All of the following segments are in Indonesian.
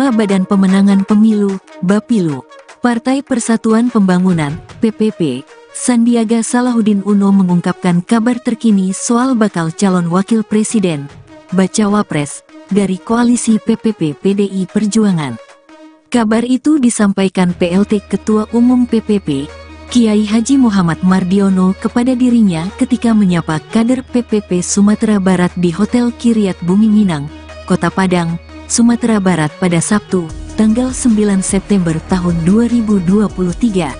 Ketua Badan Pemenangan Pemilu, Bapilu, Partai Persatuan Pembangunan, PPP, Sandiaga Salahuddin Uno mengungkapkan kabar terkini soal bakal calon wakil presiden, bacawa pres, dari koalisi PPP PDI Perjuangan. Kabar itu disampaikan PLT Ketua Umum PPP, Kiai Haji Muhammad Mardiono kepada dirinya ketika menyapa kader PPP Sumatera Barat di Hotel Kiryat Bumi Minang, Kota Padang, Sumatera Barat pada Sabtu, tanggal 9 September tahun 2023.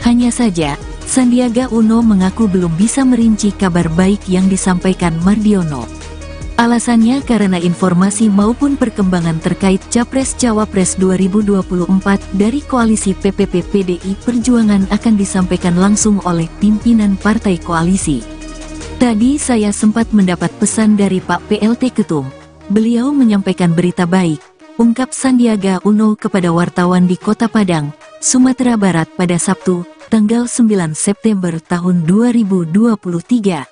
Hanya saja, Sandiaga Uno mengaku belum bisa merinci kabar baik yang disampaikan Mardiono. Alasannya karena informasi maupun perkembangan terkait Capres-Cawapres 2024 dari koalisi PPP PDI Perjuangan akan disampaikan langsung oleh pimpinan partai koalisi. Tadi saya sempat mendapat pesan dari Pak PLT Ketum. Beliau menyampaikan berita baik, ungkap Sandiaga Uno kepada wartawan di Kota Padang, Sumatera Barat pada Sabtu, tanggal 9 September tahun 2023.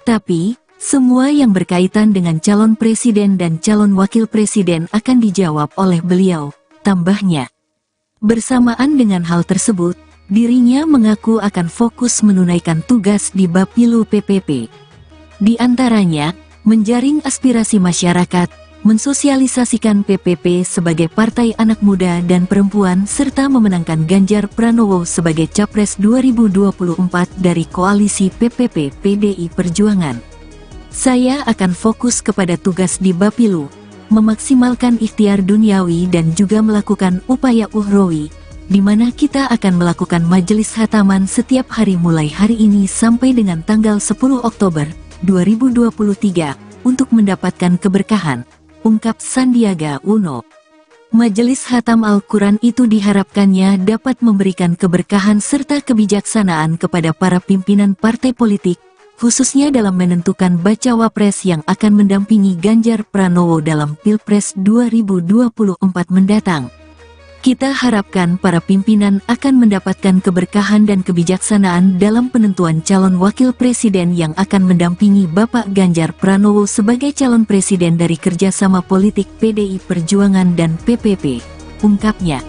Tapi, semua yang berkaitan dengan calon presiden dan calon wakil presiden akan dijawab oleh beliau, tambahnya. Bersamaan dengan hal tersebut, dirinya mengaku akan fokus menunaikan tugas di Bapilu PPP. Di antaranya, menjaring aspirasi masyarakat, mensosialisasikan PPP sebagai partai anak muda dan perempuan serta memenangkan Ganjar Pranowo sebagai Capres 2024 dari koalisi PPP PDI Perjuangan. Saya akan fokus kepada tugas di Bapilu, memaksimalkan ikhtiar duniawi dan juga melakukan upaya ukhrawi, di mana kita akan melakukan majelis khataman setiap hari mulai hari ini sampai dengan tanggal 10 Oktober 2023 untuk mendapatkan keberkahan, ungkap Sandiaga Uno. Majelis Khatam Al-Quran itu diharapkannya dapat memberikan keberkahan serta kebijaksanaan kepada para pimpinan partai politik, khususnya dalam menentukan bacawa pres yang akan mendampingi Ganjar Pranowo dalam Pilpres 2024 mendatang. Kita harapkan para pimpinan akan mendapatkan keberkahan dan kebijaksanaan dalam penentuan calon wakil presiden yang akan mendampingi Bapak Ganjar Pranowo sebagai calon presiden dari kerjasama politik PDI Perjuangan dan PPP, ungkapnya.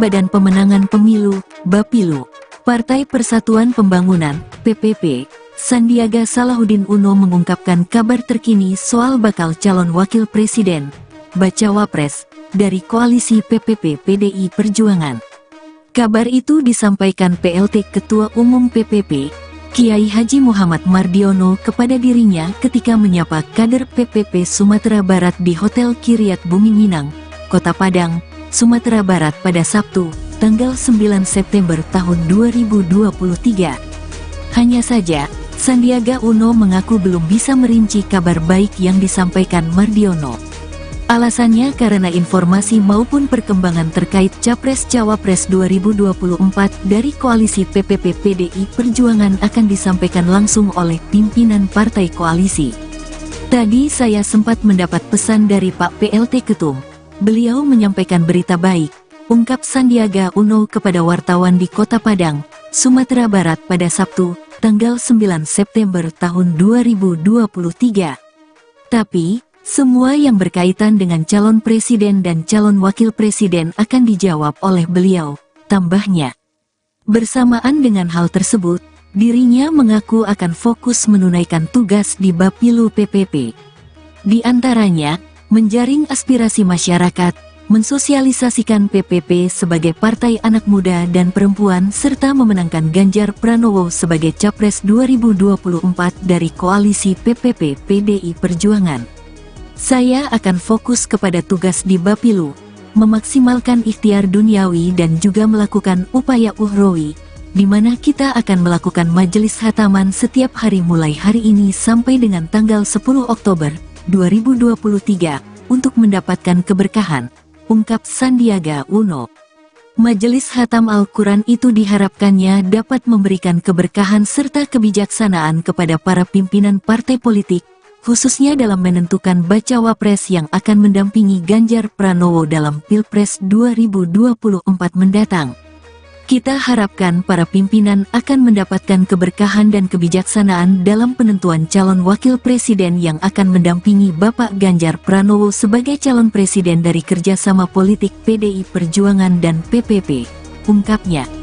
Badan Pemenangan Pemilu, Bapilu, Partai Persatuan Pembangunan, PPP, Sandiaga Salahuddin Uno mengungkapkan kabar terkini soal bakal calon wakil presiden, bacawa pres, dari koalisi PPP PDI Perjuangan. Kabar itu disampaikan PLT Ketua Umum PPP, Kiai Haji Muhammad Mardiono kepada dirinya ketika menyapa kader PPP Sumatera Barat di Hotel Kiryat Bumi Minang, Kota Padang, Sumatera Barat pada Sabtu, tanggal 9 September tahun 2023. Hanya saja, Sandiaga Uno mengaku belum bisa merinci kabar baik yang disampaikan Mardiono. Alasannya karena informasi maupun perkembangan terkait Capres-Cawapres 2024 dari koalisi PPP PDI Perjuangan akan disampaikan langsung oleh pimpinan partai koalisi. Tadi saya sempat mendapat pesan dari Pak PLT Ketum. Beliau menyampaikan berita baik, ungkap Sandiaga Uno kepada wartawan di Kota Padang, Sumatera Barat pada Sabtu, tanggal 9 September tahun 2023. Tapi, semua yang berkaitan dengan calon presiden dan calon wakil presiden akan dijawab oleh beliau, tambahnya. Bersamaan dengan hal tersebut, dirinya mengaku akan fokus menunaikan tugas di Bapilu PPP. Di antaranya, menjaring aspirasi masyarakat, mensosialisasikan PPP sebagai partai anak muda dan perempuan serta memenangkan Ganjar Pranowo sebagai Capres 2024 dari koalisi PPP PDI Perjuangan. Saya akan fokus kepada tugas di Bapilu, memaksimalkan ikhtiar duniawi dan juga melakukan upaya ukhrawi, di mana kita akan melakukan majelis khataman setiap hari mulai hari ini sampai dengan tanggal 10 Oktober 2023 untuk mendapatkan keberkahan, ungkap Sandiaga Uno. Majelis Khatam Al-Quran itu diharapkannya dapat memberikan keberkahan serta kebijaksanaan kepada para pimpinan partai politik, khususnya dalam menentukan bacawa pres yang akan mendampingi Ganjar Pranowo dalam Pilpres 2024 mendatang. Kita harapkan para pimpinan akan mendapatkan keberkahan dan kebijaksanaan dalam penentuan calon wakil presiden yang akan mendampingi Bapak Ganjar Pranowo sebagai calon presiden dari kerjasama politik PDI Perjuangan dan PPP, ungkapnya.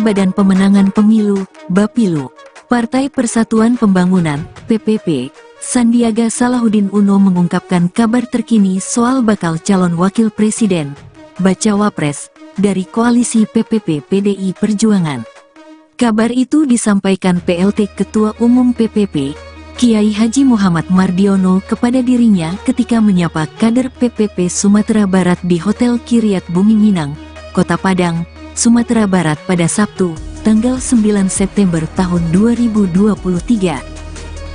Badan Pemenangan Pemilu, Bapilu, Partai Persatuan Pembangunan, PPP, Sandiaga Salahuddin Uno mengungkapkan kabar terkini soal bakal calon wakil presiden, Bacawa Pres, dari koalisi PPP PDI Perjuangan. Kabar itu disampaikan PLT Ketua Umum PPP, Kiai Haji Muhammad Mardiono kepada dirinya ketika menyapa kader PPP Sumatera Barat di Hotel Kiryat Bumi Minang, Kota Padang, Sumatera Barat pada Sabtu, tanggal 9 September tahun 2023.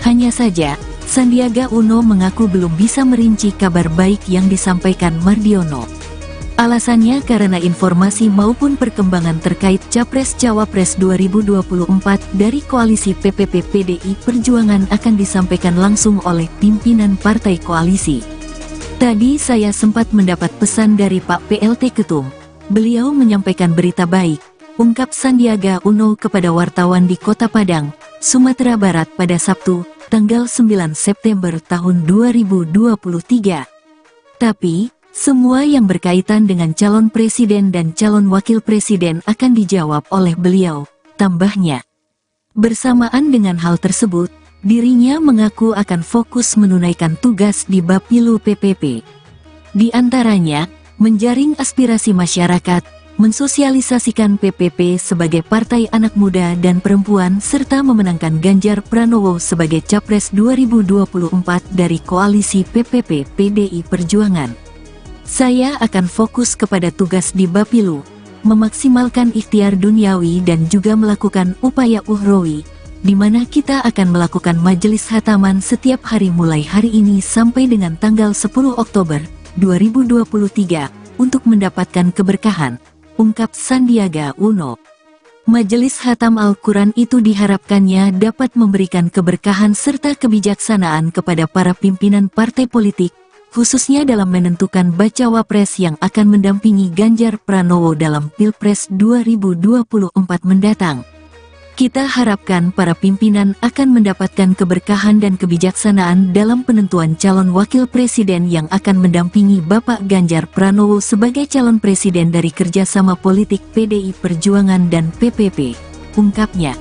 Hanya saja, Sandiaga Uno mengaku belum bisa merinci kabar baik yang disampaikan Mardiono. Alasannya karena informasi maupun perkembangan terkait Capres-Cawapres 2024 dari koalisi PPP PDI Perjuangan akan disampaikan langsung oleh pimpinan partai koalisi. Tadi saya sempat mendapat pesan dari Pak PLT Ketum. Beliau menyampaikan berita baik, ungkap Sandiaga Uno kepada wartawan di Kota Padang, Sumatera Barat pada Sabtu, tanggal 9 September tahun 2023. Tapi, semua yang berkaitan dengan calon presiden dan calon wakil presiden akan dijawab oleh beliau, tambahnya. Bersamaan dengan hal tersebut, dirinya mengaku akan fokus menunaikan tugas di Bapilu PPP. Di antaranya, menjaring aspirasi masyarakat, mensosialisasikan PPP sebagai partai anak muda dan perempuan serta memenangkan Ganjar Pranowo sebagai Capres 2024 dari koalisi PPP PDI Perjuangan. Saya akan fokus kepada tugas di Bapilu, memaksimalkan ikhtiar duniawi dan juga melakukan upaya ukhrawi, di mana kita akan melakukan majelis khataman setiap hari mulai hari ini sampai dengan tanggal 10 Oktober 2023 untuk mendapatkan keberkahan, ungkap Sandiaga Uno. Majelis Khatam Al-Quran itu diharapkannya dapat memberikan keberkahan serta kebijaksanaan kepada para pimpinan partai politik, khususnya dalam menentukan bacawa pres yang akan mendampingi Ganjar Pranowo dalam Pilpres 2024 mendatang. Kita harapkan para pimpinan akan mendapatkan keberkahan dan kebijaksanaan dalam penentuan calon wakil presiden yang akan mendampingi Bapak Ganjar Pranowo sebagai calon presiden dari kerjasama politik PDI Perjuangan dan PPP, ungkapnya.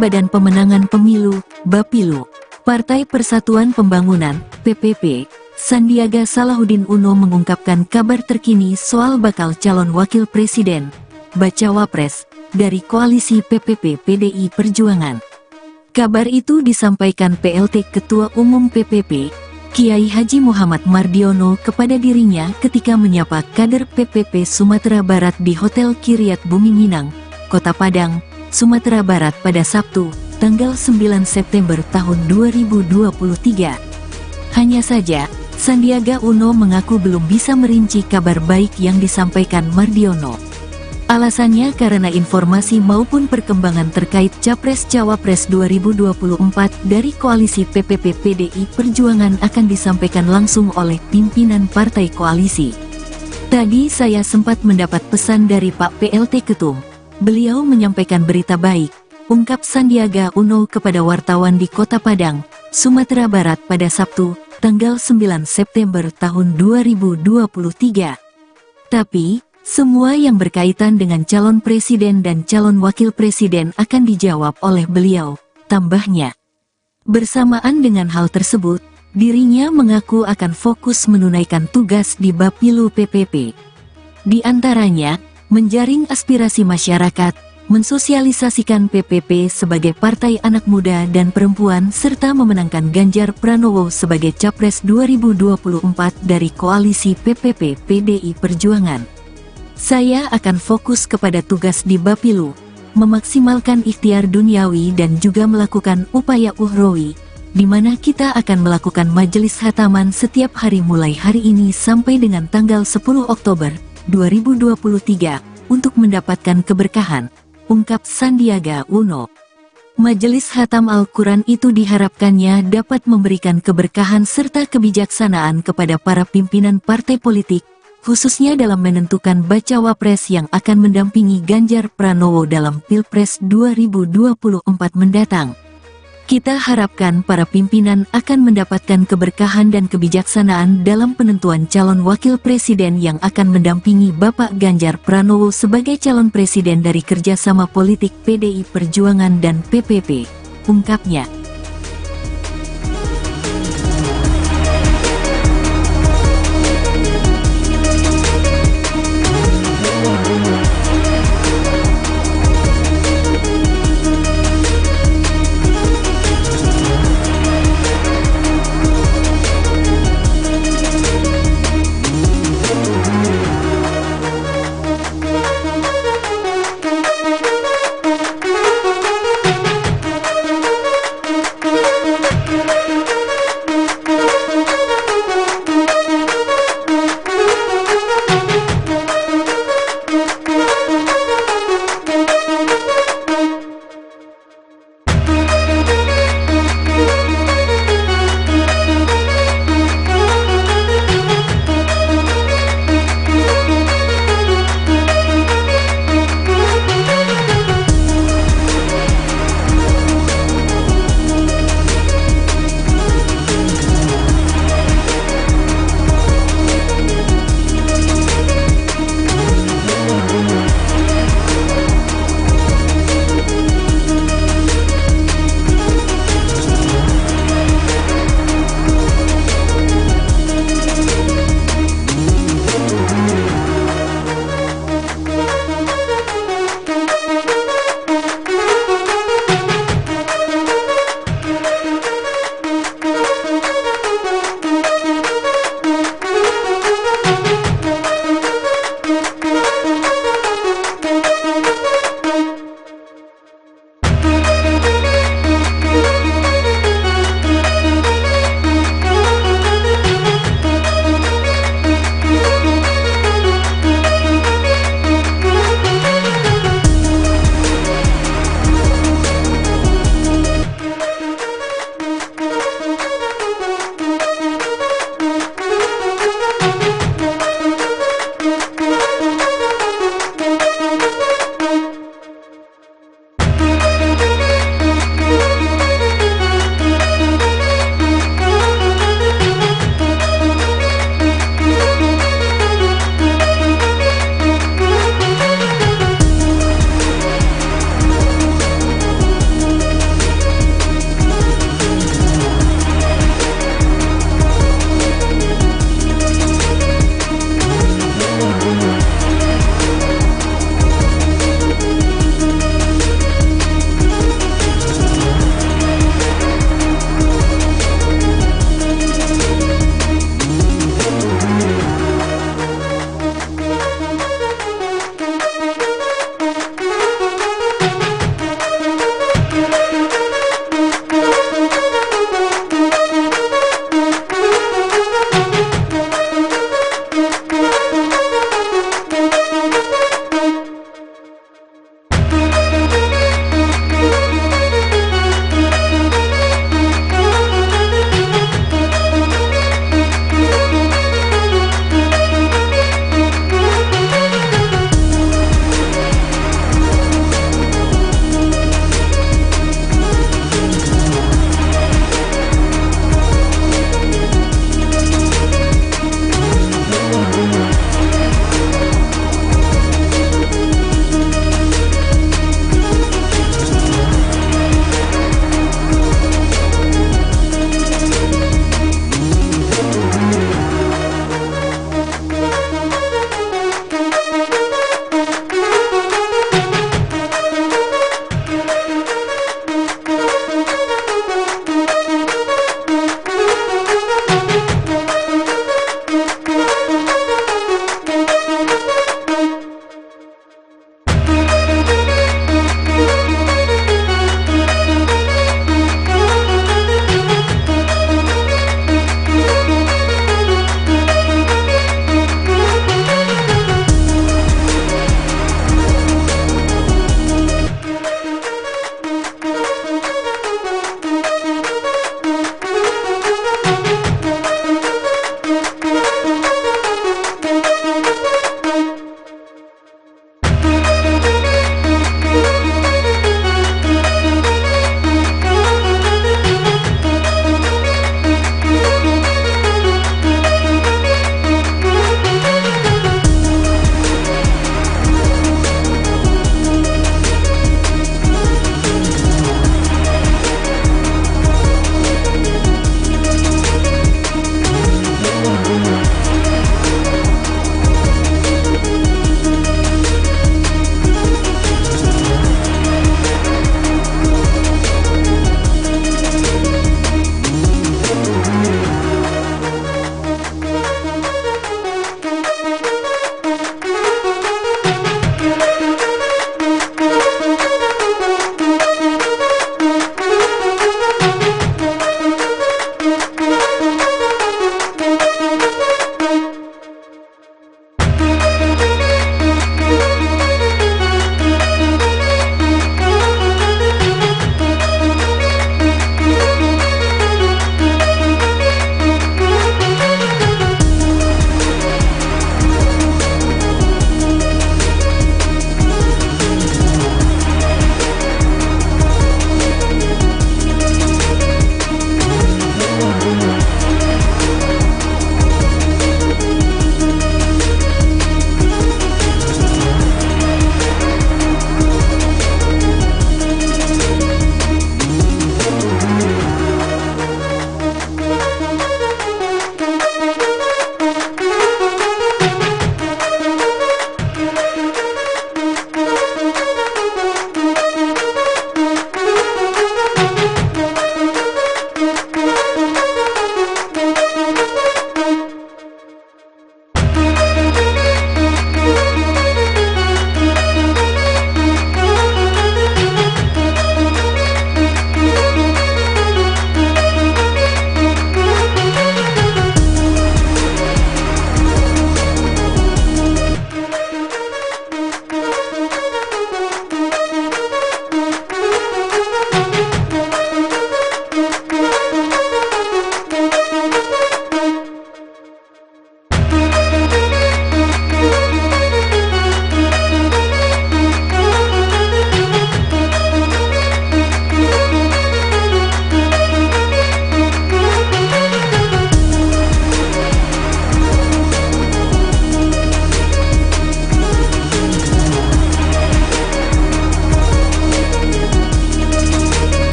Badan Pemenangan Pemilu, Bapilu, Partai Persatuan Pembangunan, PPP, Sandiaga Salahuddin Uno mengungkapkan kabar terkini soal bakal calon wakil presiden, bacawa pres, dari koalisi PPP PDI Perjuangan. Kabar itu disampaikan PLT Ketua Umum PPP, Kiai Haji Muhammad Mardiono kepada dirinya ketika menyapa kader PPP Sumatera Barat di Hotel Kiryat Bumi Minang, Kota Padang, Sumatera Barat pada Sabtu, tanggal 9 September tahun 2023. Hanya saja, Sandiaga Uno mengaku belum bisa merinci kabar baik yang disampaikan Mardiono. Alasannya karena informasi maupun perkembangan terkait Capres-Cawapres 2024 dari koalisi PPP PDI Perjuangan akan disampaikan langsung oleh pimpinan partai koalisi. Tadi saya sempat mendapat pesan dari Pak PLT Ketum. Beliau menyampaikan berita baik, ungkap Sandiaga Uno kepada wartawan di Kota Padang, Sumatera Barat pada Sabtu, tanggal 9 September tahun 2023. Tapi, semua yang berkaitan dengan calon presiden dan calon wakil presiden akan dijawab oleh beliau, tambahnya. Bersamaan dengan hal tersebut, dirinya mengaku akan fokus menunaikan tugas di Bapilu PPP. Di antaranya, menjaring aspirasi masyarakat, mensosialisasikan PPP sebagai partai anak muda dan perempuan serta memenangkan Ganjar Pranowo sebagai Capres 2024 dari koalisi PPP PDI Perjuangan. Saya akan fokus kepada tugas di Bapilu, memaksimalkan ikhtiar duniawi dan juga melakukan upaya ukhrawi, di mana kita akan melakukan majelis khataman setiap hari mulai hari ini sampai dengan tanggal 10 Oktober 2023 untuk mendapatkan keberkahan, ungkap Sandiaga Uno. Majelis Khatam Al-Quran itu diharapkannya dapat memberikan keberkahan serta kebijaksanaan kepada para pimpinan partai politik, khususnya dalam menentukan bacawa pres yang akan mendampingi Ganjar Pranowo dalam Pilpres 2024 mendatang. Kita harapkan para pimpinan akan mendapatkan keberkahan dan kebijaksanaan dalam penentuan calon wakil presiden yang akan mendampingi Bapak Ganjar Pranowo sebagai calon presiden dari kerjasama politik PDI Perjuangan dan PPP, ungkapnya.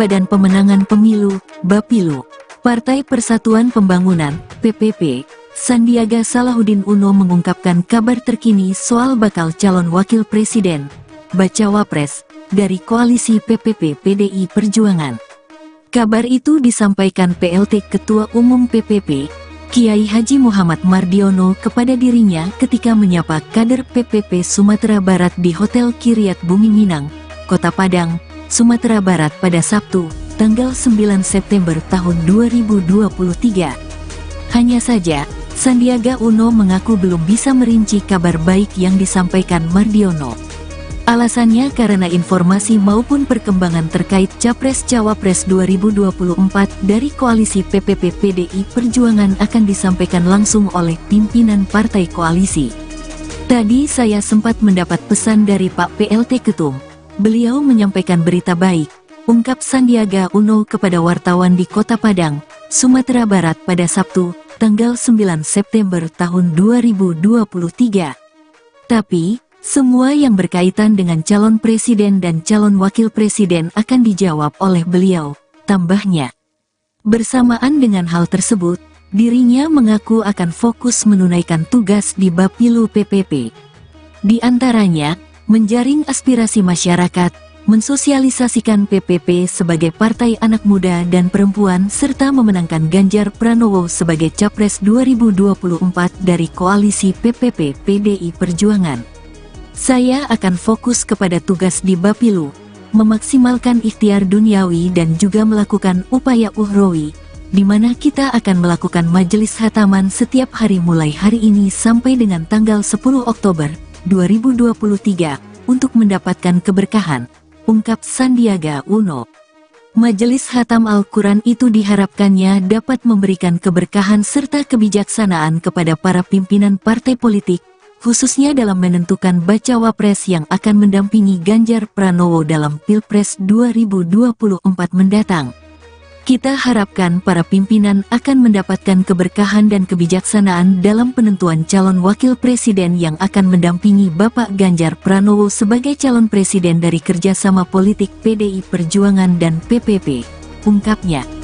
Badan Pemenangan Pemilu, Bapilu, Partai Persatuan Pembangunan, PPP, Sandiaga Salahuddin Uno mengungkapkan kabar terkini soal bakal calon wakil presiden, Bacawa Pres, dari koalisi PPP PDI Perjuangan. Kabar itu disampaikan PLT Ketua Umum PPP, Kiai Haji Muhammad Mardiono kepada dirinya ketika menyapa kader PPP Sumatera Barat di Hotel Kiryat Bumi Minang, Kota Padang, Sumatera Barat pada Sabtu, tanggal 9 September tahun 2023. Hanya saja, Sandiaga Uno mengaku belum bisa merinci kabar baik yang disampaikan Mardiono. Alasannya karena informasi maupun perkembangan terkait Capres-Cawapres 2024 dari koalisi PPP PDI Perjuangan akan disampaikan langsung oleh pimpinan partai koalisi. Tadi saya sempat mendapat pesan dari Pak PLT Ketum. Beliau menyampaikan berita baik, ungkap Sandiaga Uno kepada wartawan di Kota Padang, Sumatera Barat pada Sabtu, tanggal 9 September tahun 2023. Tapi, semua yang berkaitan dengan calon presiden dan calon wakil presiden akan dijawab oleh beliau, tambahnya. Bersamaan dengan hal tersebut, dirinya mengaku akan fokus menunaikan tugas di Bapilu PPP. Di antaranya, menjaring aspirasi masyarakat, mensosialisasikan PPP sebagai partai anak muda dan perempuan serta memenangkan Ganjar Pranowo sebagai Capres 2024 dari koalisi PPP PDI Perjuangan. Saya akan fokus kepada tugas di Bapilu, memaksimalkan ikhtiar duniawi dan juga melakukan upaya ukhrawi, di mana kita akan melakukan majelis khataman setiap hari mulai hari ini sampai dengan tanggal 10 Oktober 2023 untuk mendapatkan keberkahan, ungkap Sandiaga Uno. Majelis Khatam Al-Quran itu diharapkannya dapat memberikan keberkahan serta kebijaksanaan kepada para pimpinan partai politik, khususnya dalam menentukan bacawa pres yang akan mendampingi Ganjar Pranowo dalam Pilpres 2024 mendatang. Kita harapkan para pimpinan akan mendapatkan keberkahan dan kebijaksanaan dalam penentuan calon wakil presiden yang akan mendampingi Bapak Ganjar Pranowo sebagai calon presiden dari kerjasama politik PDI Perjuangan dan PPP, ungkapnya.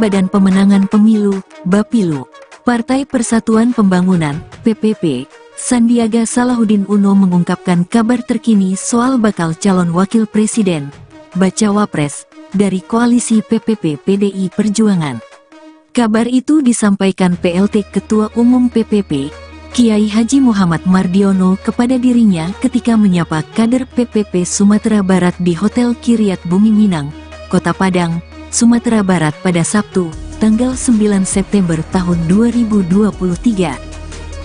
Badan Pemenangan Pemilu, Bapilu, Partai Persatuan Pembangunan, PPP, Sandiaga Salahuddin Uno mengungkapkan kabar terkini soal bakal calon wakil presiden, bacawa pres, dari koalisi PPP PDI Perjuangan. Kabar itu disampaikan PLT Ketua Umum PPP, Kiai Haji Muhammad Mardiono kepada dirinya ketika menyapa kader PPP Sumatera Barat di Hotel Kiryat Bumi Minang, Kota Padang, Sumatera Barat pada Sabtu, tanggal 9 September tahun 2023.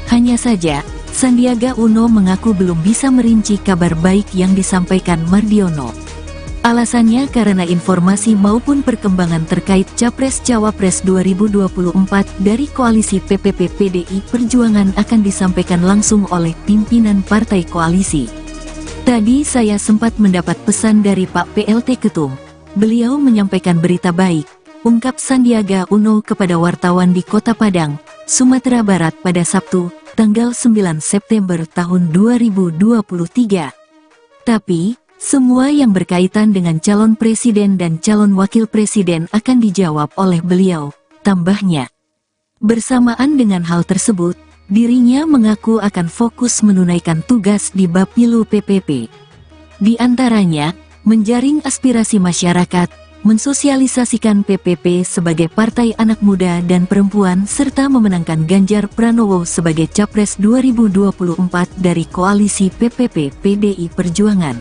Hanya saja, Sandiaga Uno mengaku belum bisa merinci kabar baik yang disampaikan Mardiono. Alasannya karena informasi maupun perkembangan terkait Capres-Cawapres 2024 dari koalisi PPP PDI Perjuangan akan disampaikan langsung oleh pimpinan partai koalisi. Tadi saya sempat mendapat pesan dari Pak PLT Ketum. Beliau menyampaikan berita baik, ungkap Sandiaga Uno kepada wartawan di Kota Padang, Sumatera Barat pada Sabtu, tanggal 9 September tahun 2023. Tapi, semua yang berkaitan dengan calon presiden dan calon wakil presiden akan dijawab oleh beliau, tambahnya. Bersamaan dengan hal tersebut, dirinya mengaku akan fokus menunaikan tugas di Bapilu PPP. Di antaranya, menjaring aspirasi masyarakat, mensosialisasikan PPP sebagai partai anak muda dan perempuan serta memenangkan Ganjar Pranowo sebagai Capres 2024 dari koalisi PPP PDI Perjuangan.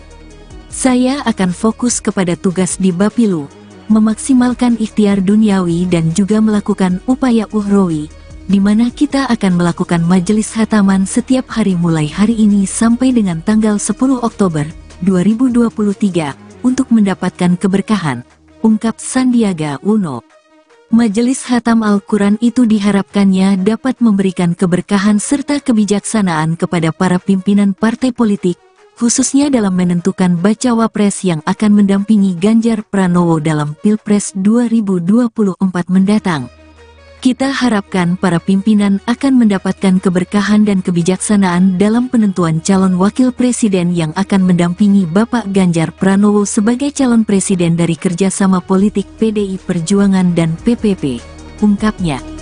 Saya akan fokus kepada tugas di Bapilu, memaksimalkan ikhtiar duniawi dan juga melakukan upaya ukhrawi, di mana kita akan melakukan majelis khataman setiap hari mulai hari ini sampai dengan tanggal 10 Oktober 2023 untuk mendapatkan keberkahan, ungkap Sandiaga Uno. Majelis Khatam Al-Quran itu diharapkannya dapat memberikan keberkahan serta kebijaksanaan kepada para pimpinan partai politik, khususnya dalam menentukan bacawa pres yang akan mendampingi Ganjar Pranowo dalam Pilpres 2024 mendatang. Kita harapkan para pimpinan akan mendapatkan keberkahan dan kebijaksanaan dalam penentuan calon wakil presiden yang akan mendampingi Bapak Ganjar Pranowo sebagai calon presiden dari kerjasama politik PDI Perjuangan dan PPP, ungkapnya.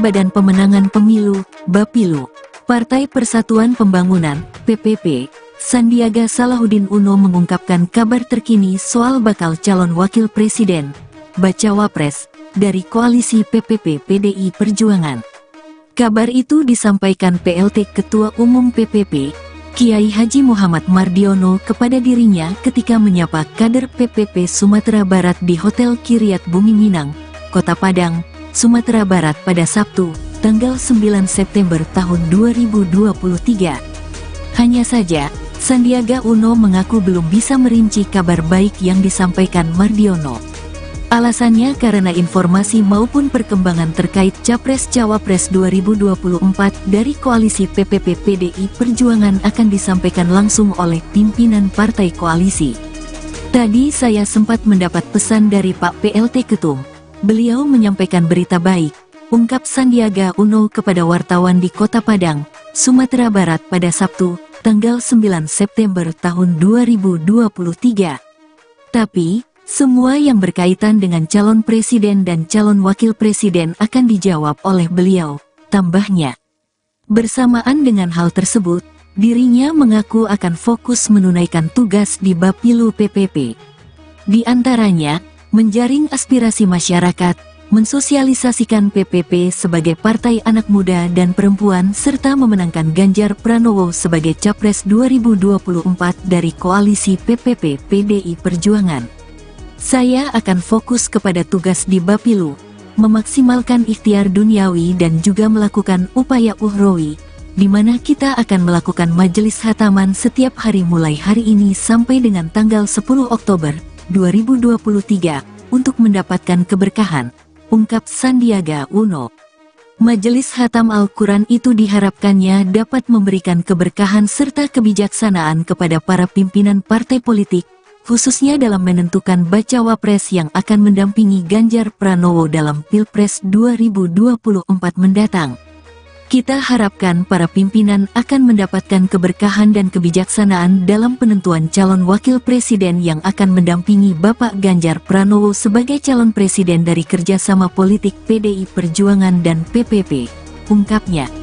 Badan Pemenangan Pemilu, Bapilu, Partai Persatuan Pembangunan, PPP, Sandiaga Salahuddin Uno mengungkapkan kabar terkini soal bakal calon wakil presiden, bacawa pres, dari koalisi PPP PDI Perjuangan. Kabar itu disampaikan PLT Ketua Umum PPP, Kiai Haji Muhammad Mardiono kepada dirinya ketika menyapa kader PPP Sumatera Barat di Hotel Kiryat Bumi Minang, Kota Padang, Sumatera Barat pada Sabtu, tanggal 9 September tahun 2023. Hanya saja, Sandiaga Uno mengaku belum bisa merinci kabar baik yang disampaikan Mardiono. Alasannya karena informasi maupun perkembangan terkait Capres-Cawapres 2024 dari koalisi PPP PDI Perjuangan akan disampaikan langsung oleh pimpinan partai koalisi. Tadi saya sempat mendapat pesan dari Pak PLT Ketum. Beliau menyampaikan berita baik, ungkap Sandiaga Uno kepada wartawan di Kota Padang, Sumatera Barat pada Sabtu, tanggal 9 September tahun 2023. Tapi, semua yang berkaitan dengan calon presiden dan calon wakil presiden akan dijawab oleh beliau, tambahnya. Bersamaan dengan hal tersebut, dirinya mengaku akan fokus menunaikan tugas di Bapilu PPP. Di antaranya, menjaring aspirasi masyarakat, mensosialisasikan PPP sebagai partai anak muda dan perempuan serta memenangkan Ganjar Pranowo sebagai Capres 2024 dari koalisi PPP PDI Perjuangan. Saya akan fokus kepada tugas di Bapilu, memaksimalkan ikhtiar duniawi dan juga melakukan upaya ukhrawi, di mana kita akan melakukan majelis khataman setiap hari mulai hari ini sampai dengan tanggal 10 Oktober 2023 untuk mendapatkan keberkahan, ungkap Sandiaga Uno. Majelis Khatam Al-Quran itu diharapkannya dapat memberikan keberkahan serta kebijaksanaan kepada para pimpinan partai politik, khususnya dalam menentukan bacawa pres yang akan mendampingi Ganjar Pranowo dalam Pilpres 2024 mendatang. Kita harapkan para pimpinan akan mendapatkan keberkahan dan kebijaksanaan dalam penentuan calon wakil presiden yang akan mendampingi Bapak Ganjar Pranowo sebagai calon presiden dari kerjasama politik PDI Perjuangan dan PPP, ungkapnya.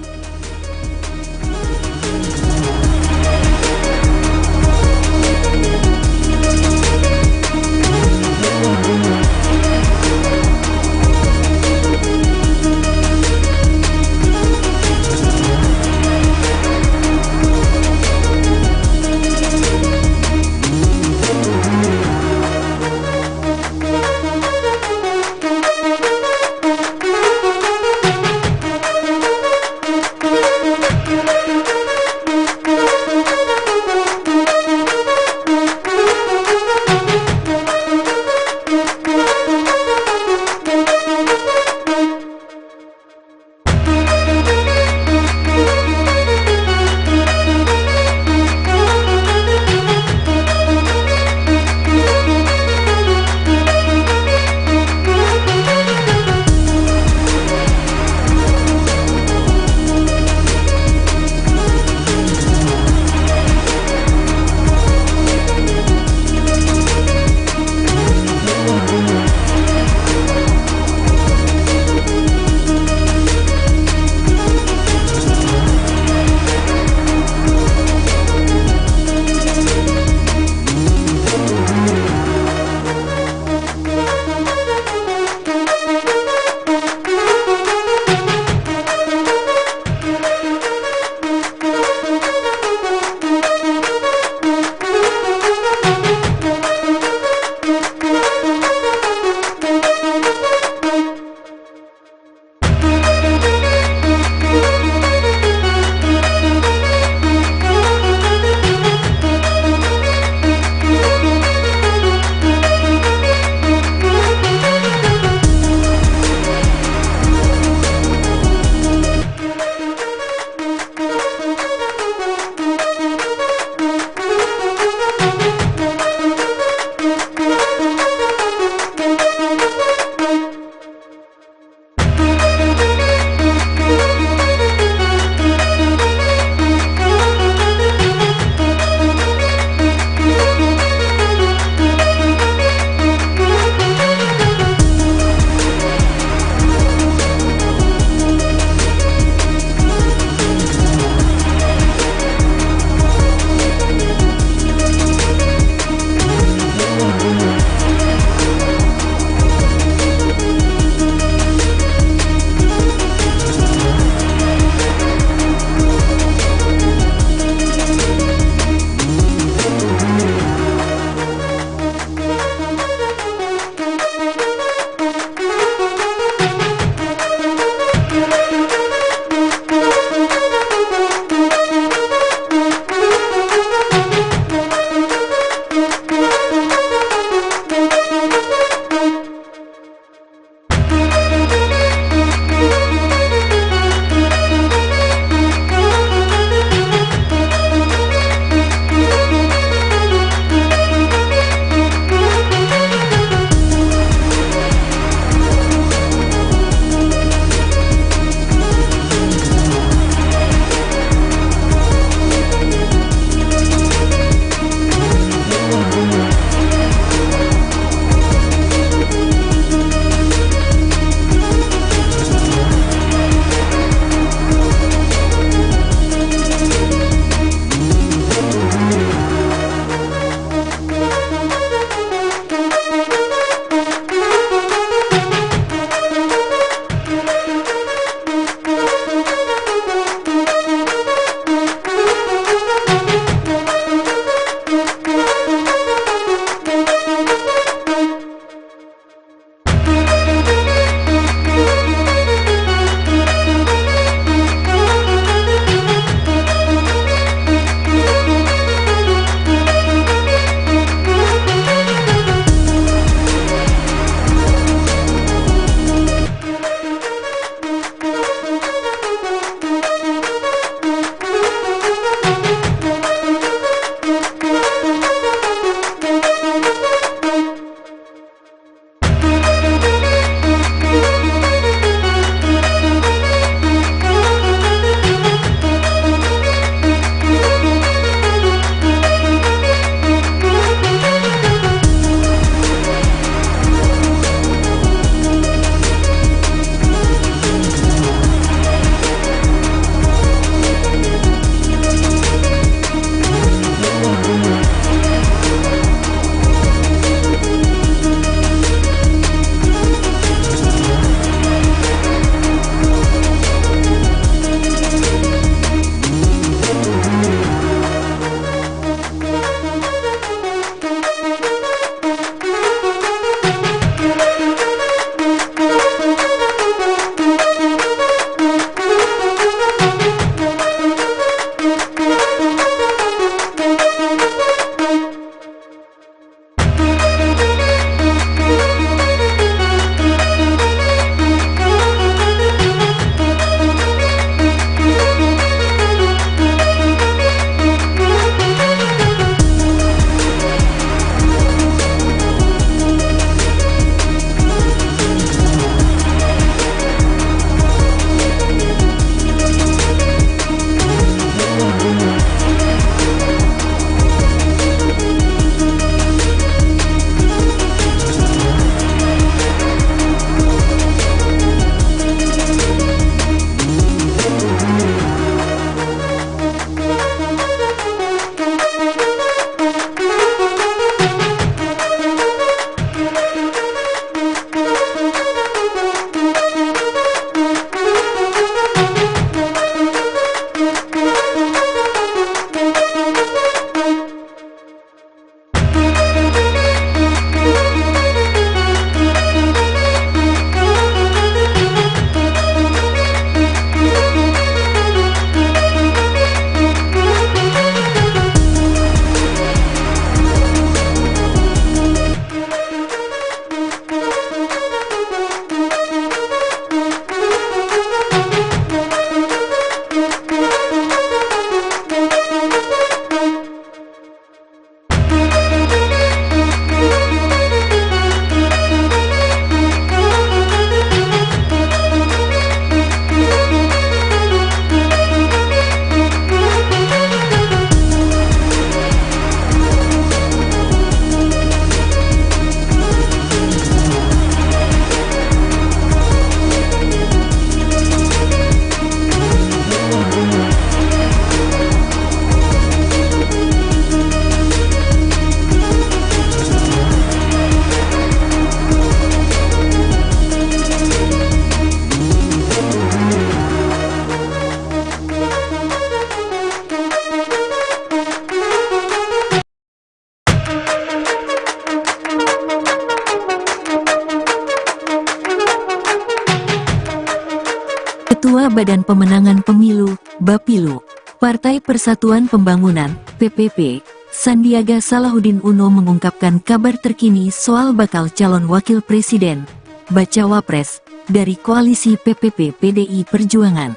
Ketua Badan Pemenangan Pemilu, Bapilu, Partai Persatuan Pembangunan, PPP, Sandiaga Salahuddin Uno mengungkapkan kabar terkini soal bakal calon wakil presiden, Bacawa Pres, dari koalisi PPP PDI Perjuangan.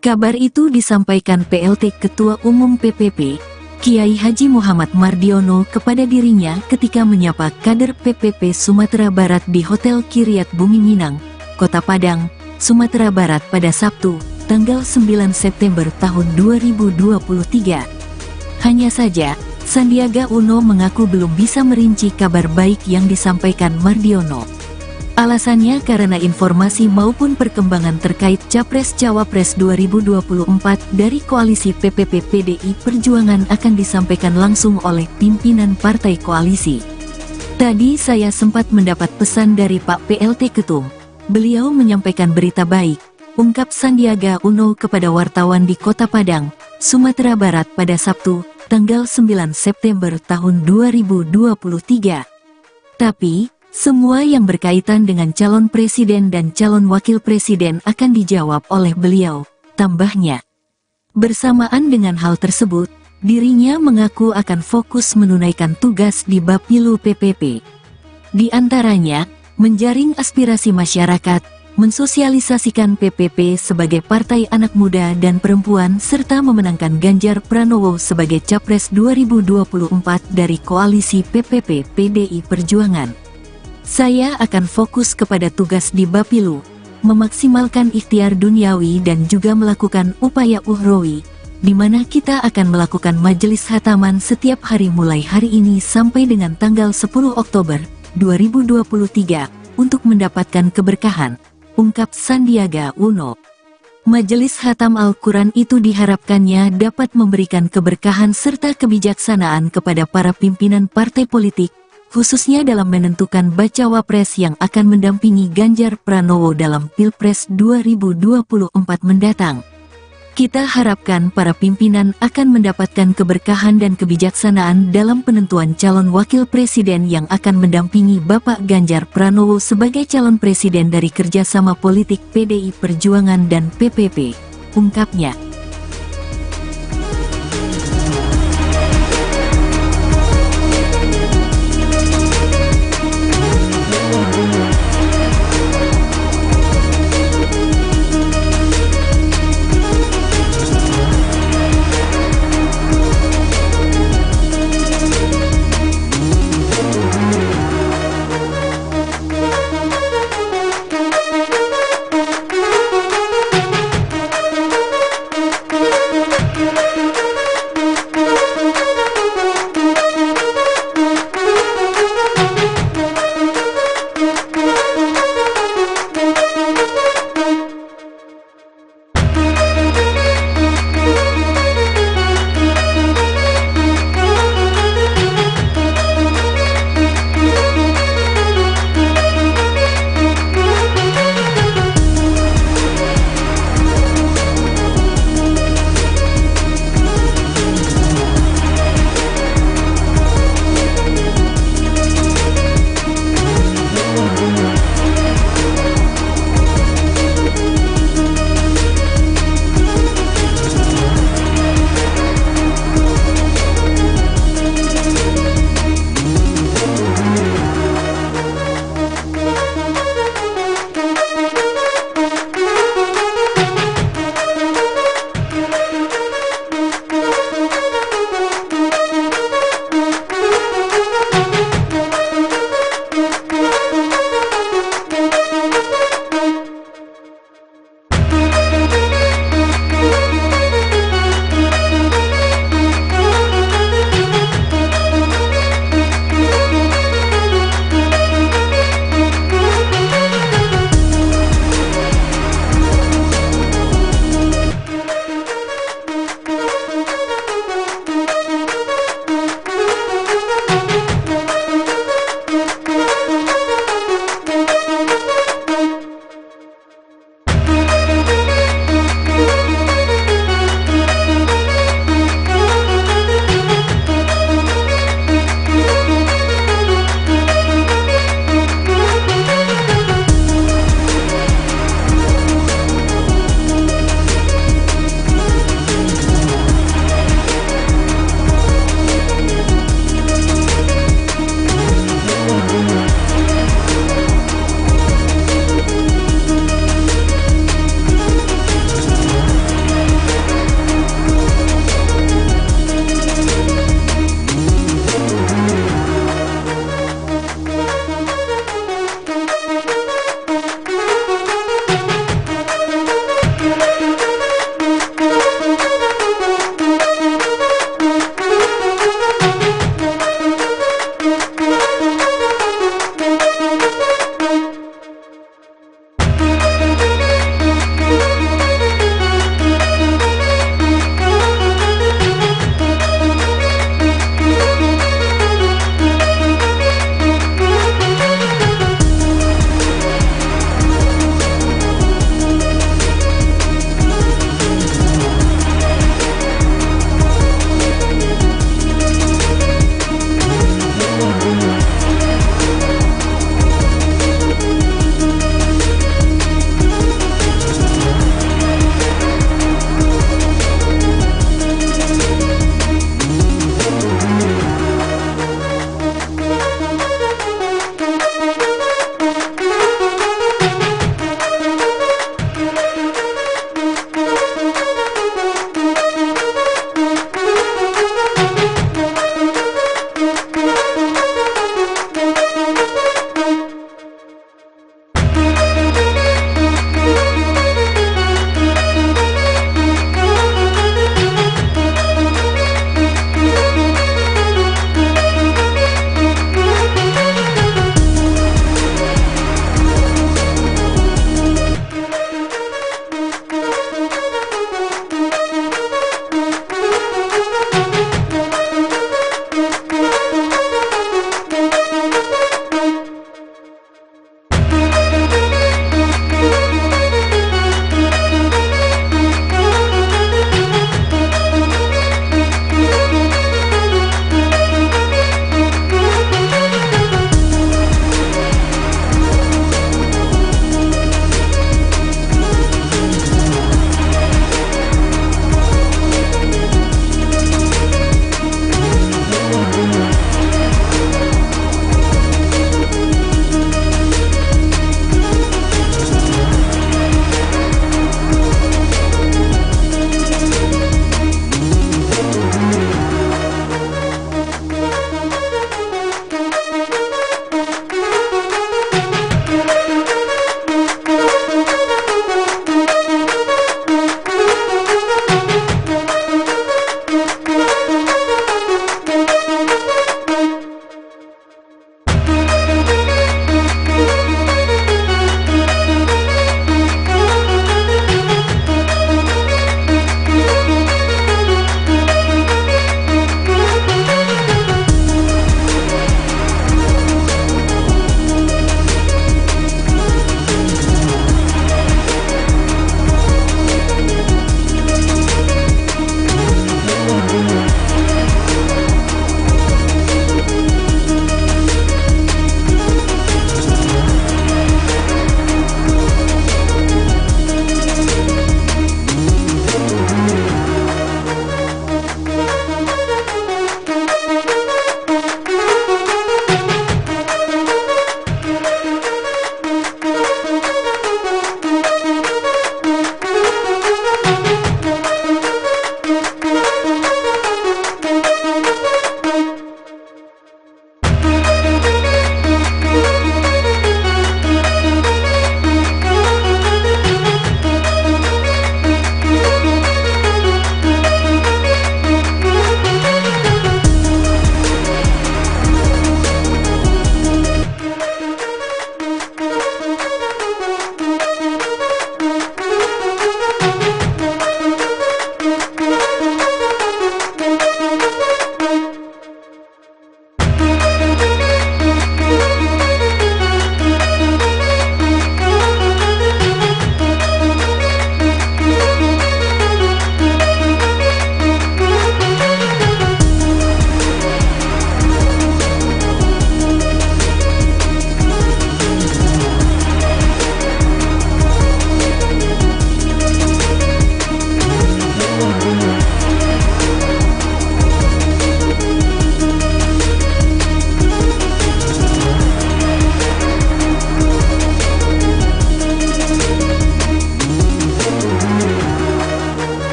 Kabar itu disampaikan PLT Ketua Umum PPP, Kiai Haji Muhammad Mardiono kepada dirinya ketika menyapa kader PPP Sumatera Barat di Hotel Kiryat Bumi Minang, Kota Padang, Sumatera Barat pada Sabtu, tanggal 9 September tahun 2023. Hanya saja, Sandiaga Uno mengaku belum bisa merinci kabar baik yang disampaikan Mardiono. Alasannya karena informasi maupun perkembangan terkait Capres-Cawapres 2024 dari koalisi PPP PDI Perjuangan akan disampaikan langsung oleh pimpinan partai koalisi. Tadi saya sempat mendapat pesan dari Pak PLT Ketum. Beliau menyampaikan berita baik, ungkap Sandiaga Uno kepada wartawan di Kota Padang, Sumatera Barat pada Sabtu, tanggal 9 September tahun 2023. Tapi, semua yang berkaitan dengan calon presiden dan calon wakil presiden akan dijawab oleh beliau, tambahnya. Bersamaan dengan hal tersebut, dirinya mengaku akan fokus menunaikan tugas di Bapilu PPP. Di antaranya, menjaring aspirasi masyarakat, mensosialisasikan PPP sebagai partai anak muda dan perempuan serta memenangkan Ganjar Pranowo sebagai Capres 2024 dari koalisi PPP PDI Perjuangan. Saya akan fokus kepada tugas di Bapilu, memaksimalkan ikhtiar duniawi dan juga melakukan upaya ukhrawi, di mana kita akan melakukan majelis khataman setiap hari mulai hari ini sampai dengan tanggal 10 Oktober 2023 untuk mendapatkan keberkahan, ungkap Sandiaga Uno. Majelis Khatam Al-Quran itu diharapkannya dapat memberikan keberkahan serta kebijaksanaan kepada para pimpinan partai politik, khususnya dalam menentukan bacawa pres yang akan mendampingi Ganjar Pranowo dalam Pilpres 2024 mendatang. Kita harapkan para pimpinan akan mendapatkan keberkahan dan kebijaksanaan dalam penentuan calon wakil presiden yang akan mendampingi Bapak Ganjar Pranowo sebagai calon presiden dari kerjasama politik PDI Perjuangan dan PPP, ungkapnya.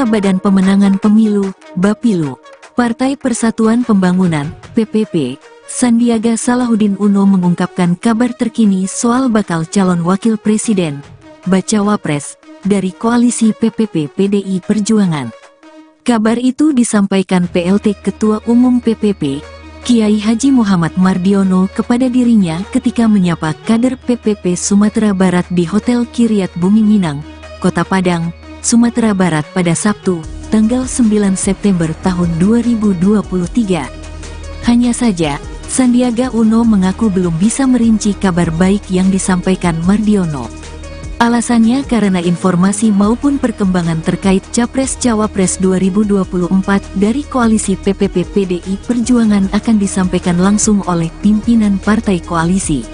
Badan Pemenangan Pemilu, Bapilu, Partai Persatuan Pembangunan, PPP, Sandiaga Salahuddin Uno mengungkapkan kabar terkini soal bakal calon wakil presiden, bacawa pres, dari koalisi PPP PDI Perjuangan. Kabar itu disampaikan PLT Ketua Umum PPP, Kiai Haji Muhammad Mardiono kepada dirinya ketika menyapa kader PPP Sumatera Barat di Hotel Kiryat Bumi Minang, Kota Padang, Sumatera Barat pada Sabtu, tanggal 9 September tahun 2023. Hanya saja, Sandiaga Uno mengaku belum bisa merinci kabar baik yang disampaikan Mardiono. Alasannya karena informasi maupun perkembangan terkait Capres-Cawapres 2024 dari koalisi PPP PDI Perjuangan akan disampaikan langsung oleh pimpinan partai koalisi.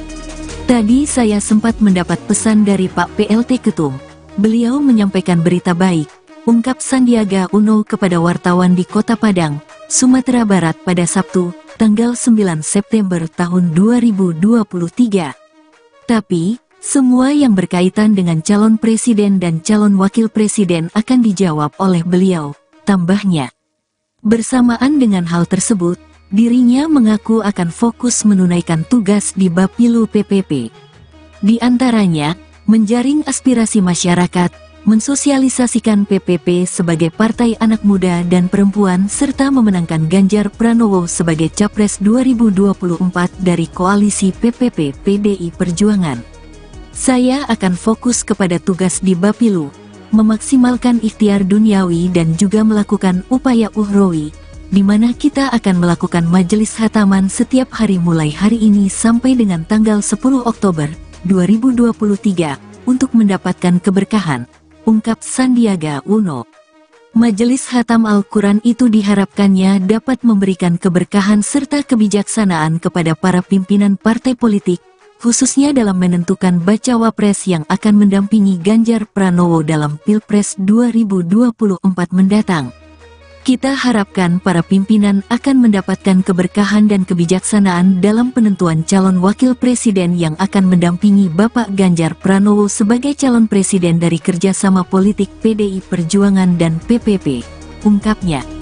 Tadi saya sempat mendapat pesan dari Pak PLT Ketum. Beliau menyampaikan berita baik, ungkap Sandiaga Uno kepada wartawan di Kota Padang, Sumatera Barat pada Sabtu, tanggal 9 September tahun 2023. Tapi, semua yang berkaitan dengan calon presiden dan calon wakil presiden akan dijawab oleh beliau, tambahnya. Bersamaan dengan hal tersebut, dirinya mengaku akan fokus menunaikan tugas di Bapilu PPP. Di antaranya, menjaring aspirasi masyarakat, mensosialisasikan PPP sebagai partai anak muda dan perempuan serta memenangkan Ganjar Pranowo sebagai Capres 2024 dari koalisi PPP PDI Perjuangan. Saya akan fokus kepada tugas di Bapilu, memaksimalkan ikhtiar duniawi dan juga melakukan upaya ukhrawi, di mana kita akan melakukan majelis khataman setiap hari mulai hari ini sampai dengan tanggal 10 Oktober 2023 untuk mendapatkan keberkahan, ungkap Sandiaga Uno. Majelis Khatam Al-Quran itu diharapkannya dapat memberikan keberkahan serta kebijaksanaan kepada para pimpinan partai politik, khususnya dalam menentukan bacawa pres yang akan mendampingi Ganjar Pranowo dalam Pilpres 2024 mendatang. Kita harapkan para pimpinan akan mendapatkan keberkahan dan kebijaksanaan dalam penentuan calon wakil presiden yang akan mendampingi Bapak Ganjar Pranowo sebagai calon presiden dari kerjasama politik PDI Perjuangan dan PPP, ungkapnya.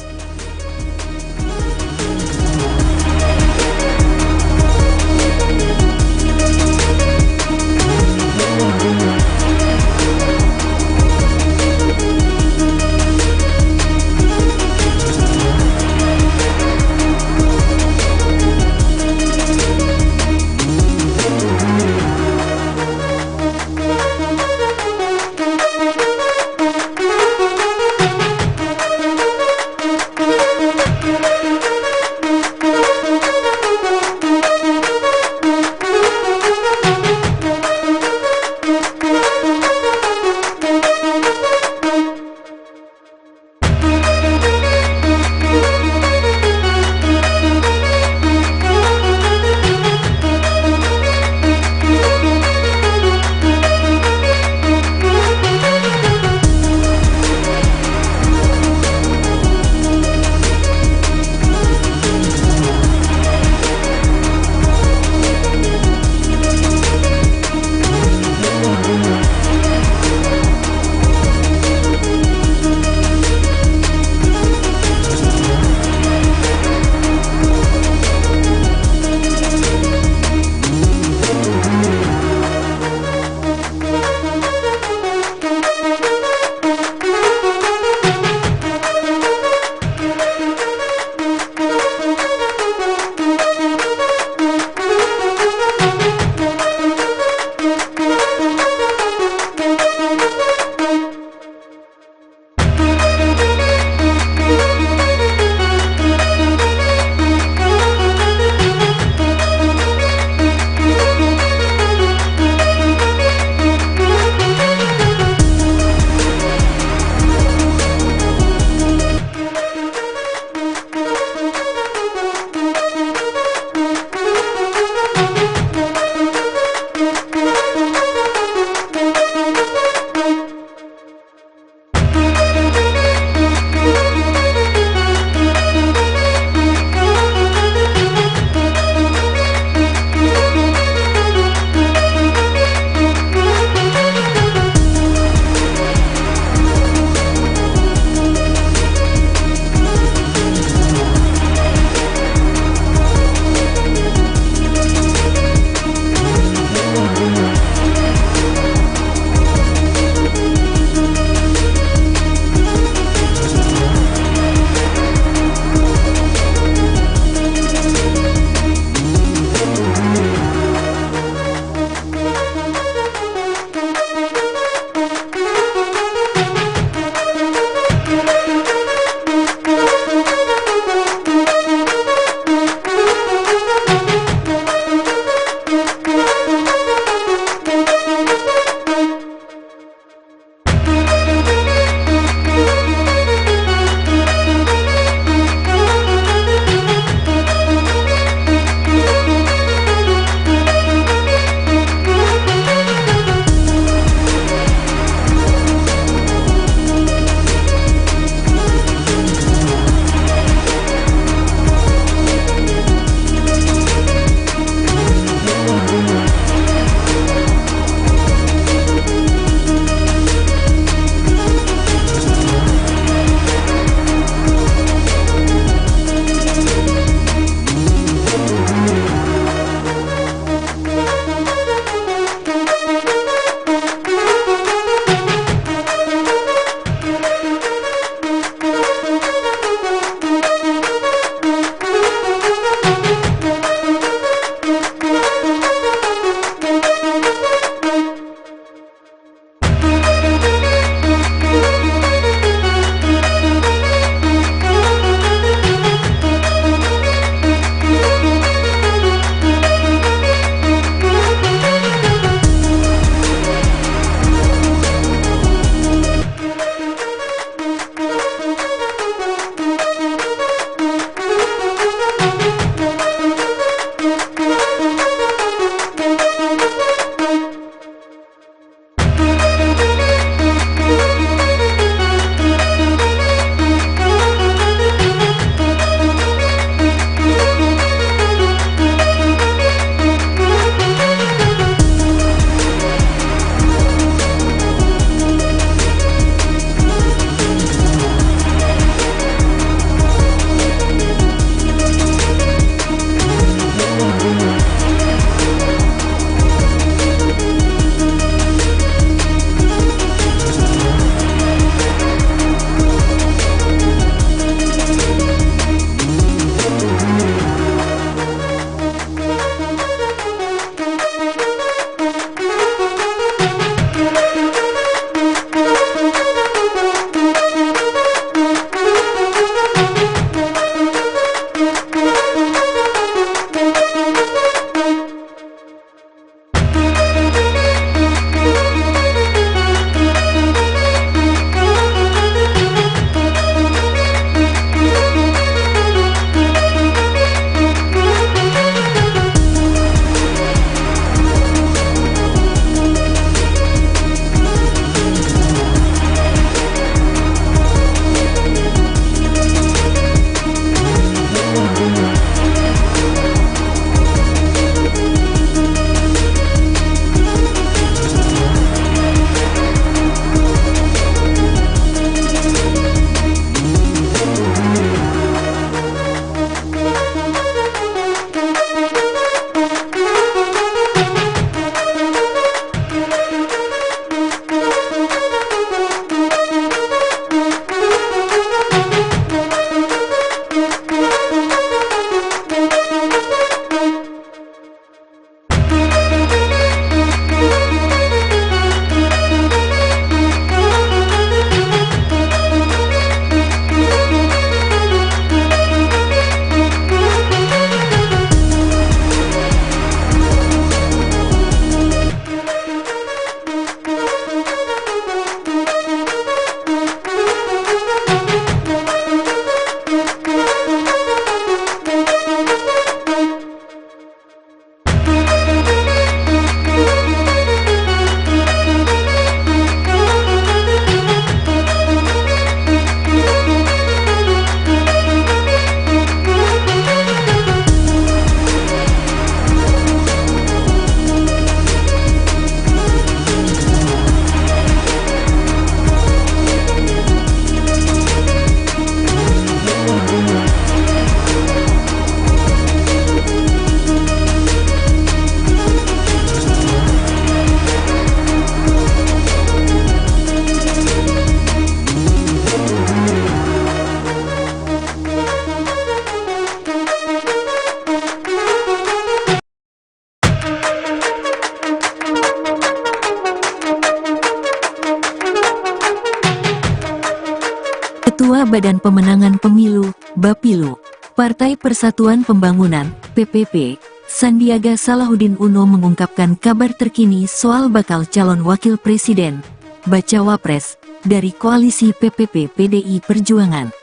Badan Pemenangan Pemilu, Bapilu, Partai Persatuan Pembangunan, PPP, Sandiaga Salahuddin Uno mengungkapkan kabar terkini soal bakal calon wakil presiden, Bacawa Pres, dari koalisi PPP PDI Perjuangan.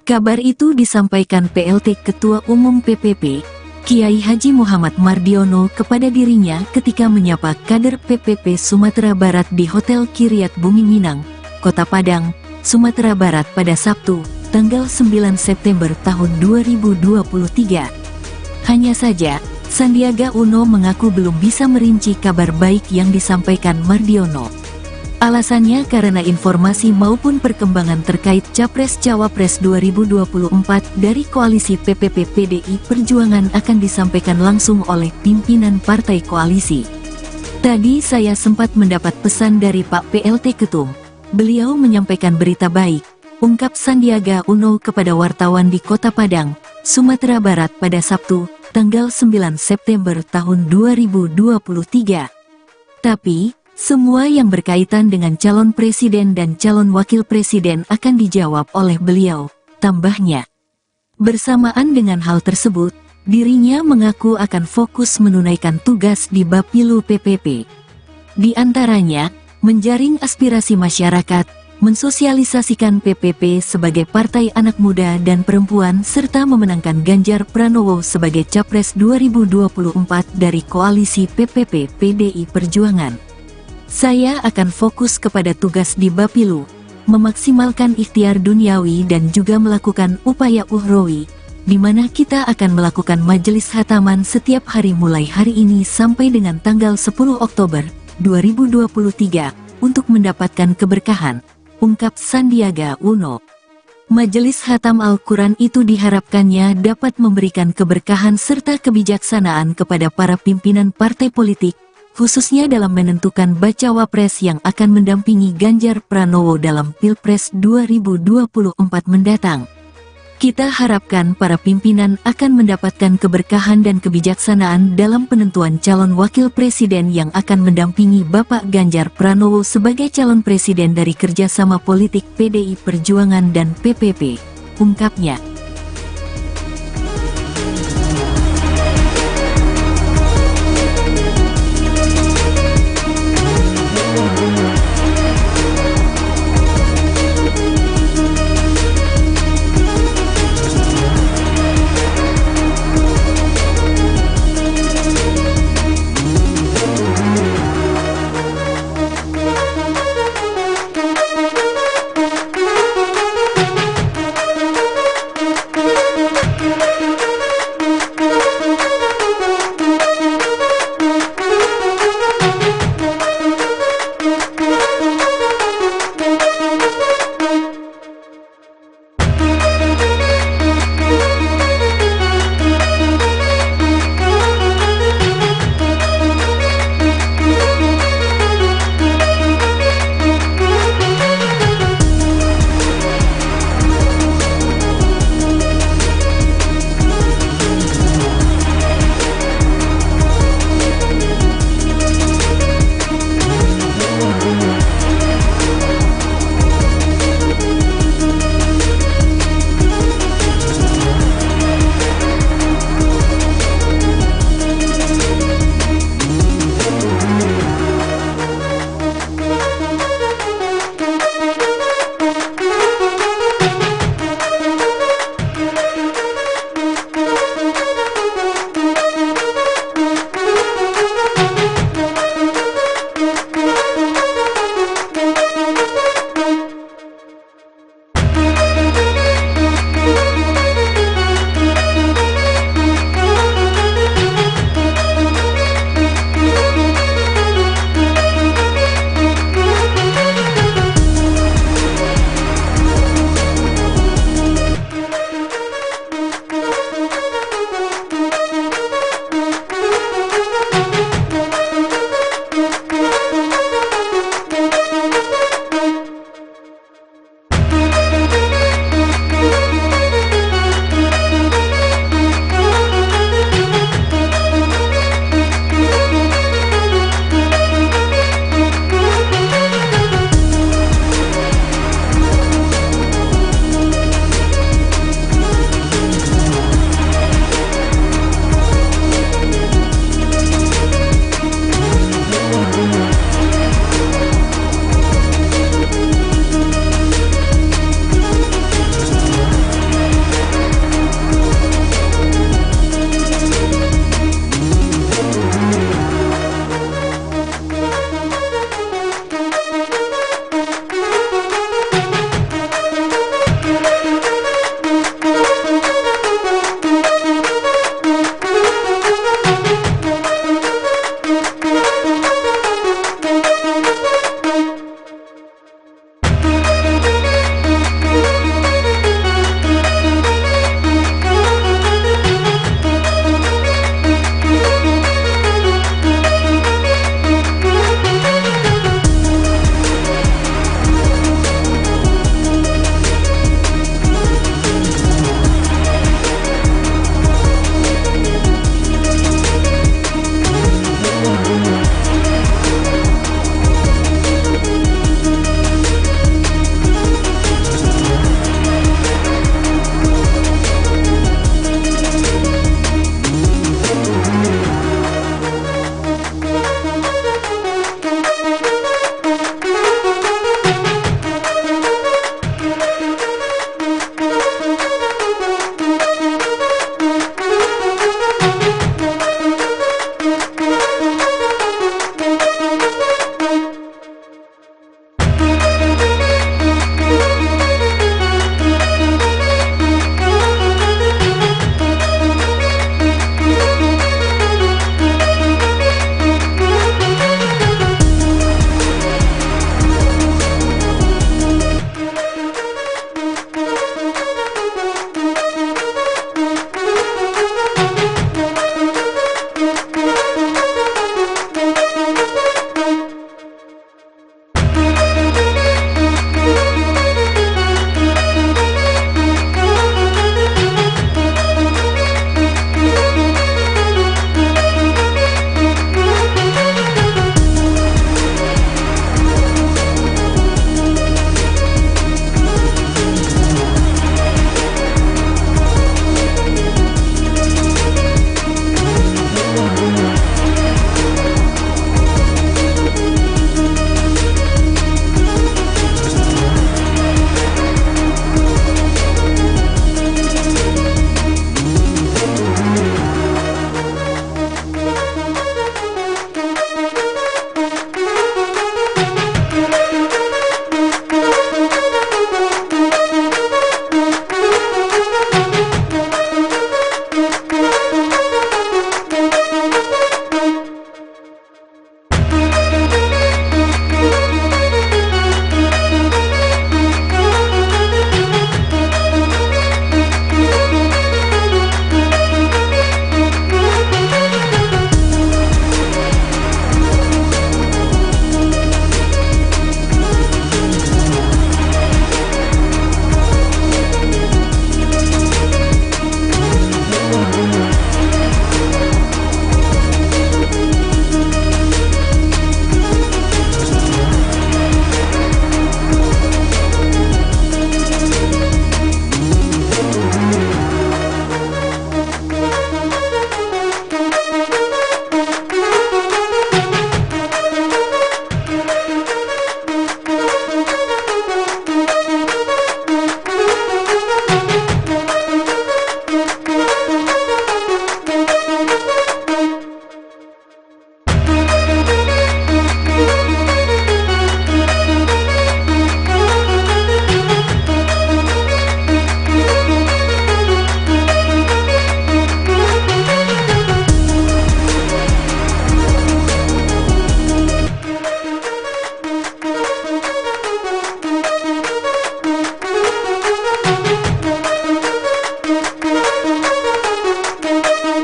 Kabar itu disampaikan PLT Ketua Umum PPP, Kiai Haji Muhammad Mardiono kepada dirinya ketika menyapa kader PPP Sumatera Barat di Hotel Kiryat Bumi Minang, Kota Padang, Sumatera Barat pada Sabtu, tanggal 9 September tahun 2023. Hanya saja, Sandiaga Uno mengaku belum bisa merinci kabar baik yang disampaikan Mardiono. Alasannya karena informasi maupun perkembangan terkait Capres-Cawapres 2024 dari koalisi PPP PDI Perjuangan akan disampaikan langsung oleh pimpinan partai koalisi. Tadi saya sempat mendapat pesan dari Pak PLT Ketum. Beliau menyampaikan berita baik, ungkap Sandiaga Uno kepada wartawan di Kota Padang, Sumatera Barat pada Sabtu, tanggal 9 September tahun 2023. Tapi, semua yang berkaitan dengan calon presiden dan calon wakil presiden akan dijawab oleh beliau, tambahnya. Bersamaan dengan hal tersebut, dirinya mengaku akan fokus menunaikan tugas di Bapilu PPP. Di antaranya, menjaring aspirasi masyarakat, mensosialisasikan PPP sebagai partai anak muda dan perempuan serta memenangkan Ganjar Pranowo sebagai Capres 2024 dari koalisi PPP PDI Perjuangan. Saya akan fokus kepada tugas di Bapilu, memaksimalkan ikhtiar duniawi dan juga melakukan upaya ukhrawi, di mana kita akan melakukan majelis khataman setiap hari mulai hari ini sampai dengan tanggal 10 Oktober 2023 untuk mendapatkan keberkahan, ungkap Sandiaga Uno. Majelis Khatam Al-Quran itu diharapkannya dapat memberikan keberkahan serta kebijaksanaan kepada para pimpinan partai politik, khususnya dalam menentukan bacawa pres yang akan mendampingi Ganjar Pranowo dalam Pilpres 2024 mendatang. Kita harapkan para pimpinan akan mendapatkan keberkahan dan kebijaksanaan dalam penentuan calon wakil presiden yang akan mendampingi Bapak Ganjar Pranowo sebagai calon presiden dari kerjasama politik PDI Perjuangan dan PPP, ungkapnya.